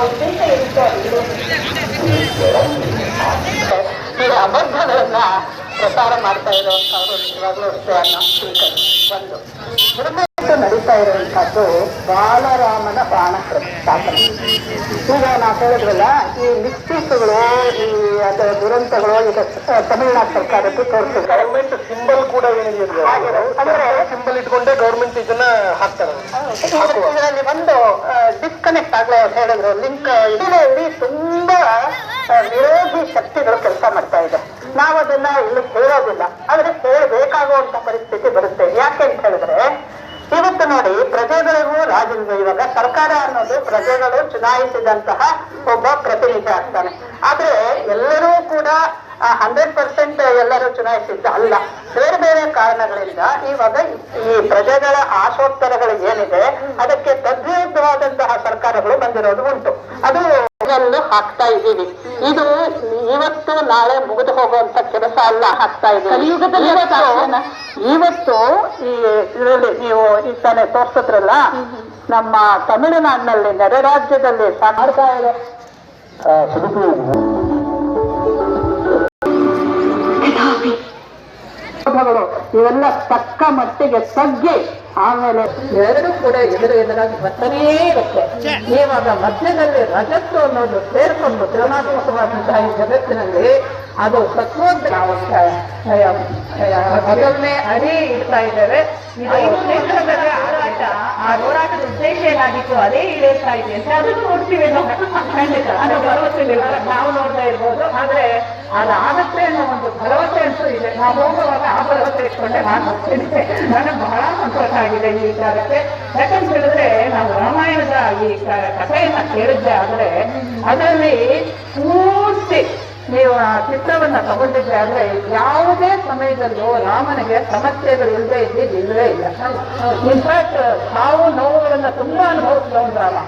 ಉದ್ದೇಶ ಇರುತ್ತೆ ಅದು. ಈ ಅಬದ್ಧಗಳನ್ನ ಪ್ರಸಾರ ಮಾಡ್ತಾ ಇರುವಂತವ್ರು ನಿಜವಾಗ್ಲೂ ವಿಷಯನ ಒಂದು ನಡೀತಾ ಇರುವಂತಹದ್ದು ಬಾಲರಾಮನ ಬಾಣ ಸ್ಥಾಪನೆ. ಈಗ ನಾವು ಹೇಳಿದ್ರಲ್ಲ, ಈ ಮಿಸ್ಟೇಕ್ಗಳು, ಈ ಅದರ ದುರಂತಗಳು ಈಗ ತಮಿಳುನಾಡು ಸರ್ಕಾರದ್ದು ತೋರಿಸ್ತದೆ. ಗವರ್ಮೆಂಟ್ ಸಿಂಬಲ್ ಕೂಡ ಏನಿದೆ ಅಂದ್ರೆ ಸಿಂಬಲ್ ಇಟ್ಕೊಂಡೆ ಗವರ್ಮೆಂಟ್ ಇದನ್ನ ಹಾಕ್ತಾರೆ. ಇದರಲ್ಲಿ ಒಂದು ಡಿಸ್ಕನೆಕ್ಟ್ ಆಗ್ಲೇ ಹೇಳಿದ್ರು ಲಿಂಕ್. ಇದರಲ್ಲಿ ತುಂಬಾ ವಿರೋಧಿ ಶಕ್ತಿಗಳು ಕೆಲಸ ಮಾಡ್ತಾ ಇದೆ. ನಾವು ಅದನ್ನ ಇಲ್ಲಿ ಹೇಳೋದಿಲ್ಲ, ಆದ್ರೆ ಹೇಳಬೇಕಾಗುವಂತ ಪರಿಸ್ಥಿತಿ ಬರುತ್ತೆ. ಯಾಕೆ ಅಂತ ಹೇಳಿದ್ರೆ, ಇವತ್ತು ನೋಡಿ, ಪ್ರಜೆಗಳಿಗೂ ರಾಜನಿಗೂ, ಇವಾಗ ಸರ್ಕಾರ ಅನ್ನೋದು ಪ್ರಜೆಗಳು ಚುನಾಯಿಸಿದಂತಹ ಒಬ್ಬ ಪ್ರತಿನಿಧಿ ಆಗ್ತಾನೆ. ಆದ್ರೆ ಎಲ್ಲರೂ ಕೂಡ 100% ಎಲ್ಲರೂ ಚುನಾಯಿಸಿದ್ದ ಅಲ್ಲ. ಬೇರೆ ಬೇರೆ ಕಾರಣಗಳಿಂದ ಇವಾಗ ಈ ಪ್ರಜೆಗಳ ಆಶೋತ್ತರಗಳು ಏನಿದೆ ಅದಕ್ಕೆ ತದ್ವಿರುದ್ಧವಾದಂತಹ ಸರ್ಕಾರಗಳು ಬಂದಿರೋದು ಉಂಟು. ಅದು ಹಾಕ್ತಾ ಇದ್ದೀವಿ. ಇದು ಇವತ್ತು ನಾಳೆ ಮುಗಿದು ಹೋಗುವಂತ ಕೆಲಸ ಅಲ್ಲ, ಹಾಕ್ತಾ ಇದ್ದೀವಿ. ಇವತ್ತು ಈ ಇದರಲ್ಲಿ ನೀವು ಈ ತಾನೇ ತೋರ್ಸಿದ್ರಲ್ಲ, ನಮ್ಮ ತಮಿಳುನಾಡಿನಲ್ಲಿ ನೆರೆ ರಾಜ್ಯದಲ್ಲಿ ಮಾಡ್ತಾ ಇದೆ ಇವೆಲ್ಲ ತಕ್ಕ ಮಟ್ಟಿಗೆ ತಗ್ಗಿ ಆಮೇಲೆ ಎರಡು ಕೂಡ ಎದುರಾಗಿ ಬರ್ತಾನೇ ಇರುತ್ತೆ. ಇವಾಗ ಮಧ್ಯದಲ್ಲಿ ರಜತ್ತು ಅನ್ನೋದು ಸೇರ್ಕೊಂಡು ತುಲನಾತ್ಮಕವಾದಂತಹ ಈ ಜಗತ್ತಿನಲ್ಲಿ ಅದು ತತ್ವದ ಮೊದಲನೇ ಅಡಿ ಇಡ್ತಾ ಇದ್ದೇವೆ. ಕ್ಷೇತ್ರದಲ್ಲಿ ಆಡಾಟ, ಆ ಹೋರಾಟದ ಉದ್ದೇಶ ಏನಾಗಿತ್ತು ಅದೇ ಈಡೇರ್ತಾ ಇದೆ ಅಂತ ಅದನ್ನು ನೋಡ್ತೀವಿ ನಾವು. ಖಂಡಿತ ಅದು ಭರವಸೆ ನಾವು ನೋಡ್ತಾ ಇರ್ಬೋದು, ಆದ್ರೆ ಅದಾಗತ್ತೆ ಅನ್ನೋ ಒಂದು ಭರವಸೆ ಅಂತೂ ಇದೆ. ನಾವು ಹೋಗುವಾಗ ಆ ಭರವಸೆ ಇಟ್ಕೊಂಡೆ ನಾನು ಹೋಗ್ತೇನೆ. ನನಗೆ ಬಹಳ ಸಂತೋಷ ಆಗಿದೆ ಈ ವಿಚಾರಕ್ಕೆ. ಯಾಕಂತ ಹೇಳಿದ್ರೆ, ನಾವು ರಾಮಾಯಣದ ಈ ಕಥೆಯನ್ನ ಕೇಳಿದ್ದೆ, ಆದ್ರೆ ಅದರಲ್ಲಿ ಪೂರ್ತಿ ನೀವು ಆ ಚಿತ್ರವನ್ನ ತಗೊಂಡಿದ್ದೆ ಆದ್ರೆ ಯಾವುದೇ ಸಮಯದಲ್ಲೂ ರಾಮನಿಗೆ ಸಮಸ್ಯೆಗಳು ಇಲ್ಲದೆ ಇಲ್ಲವೇ ಇಲ್ಲ. ಇನ್ಫ್ಯಾಕ್ಟ್ ಸಾವು ನೋವುಗಳನ್ನ ತುಂಬಾ ಅನುಭವಿಸಿದವನು ರಾಮ.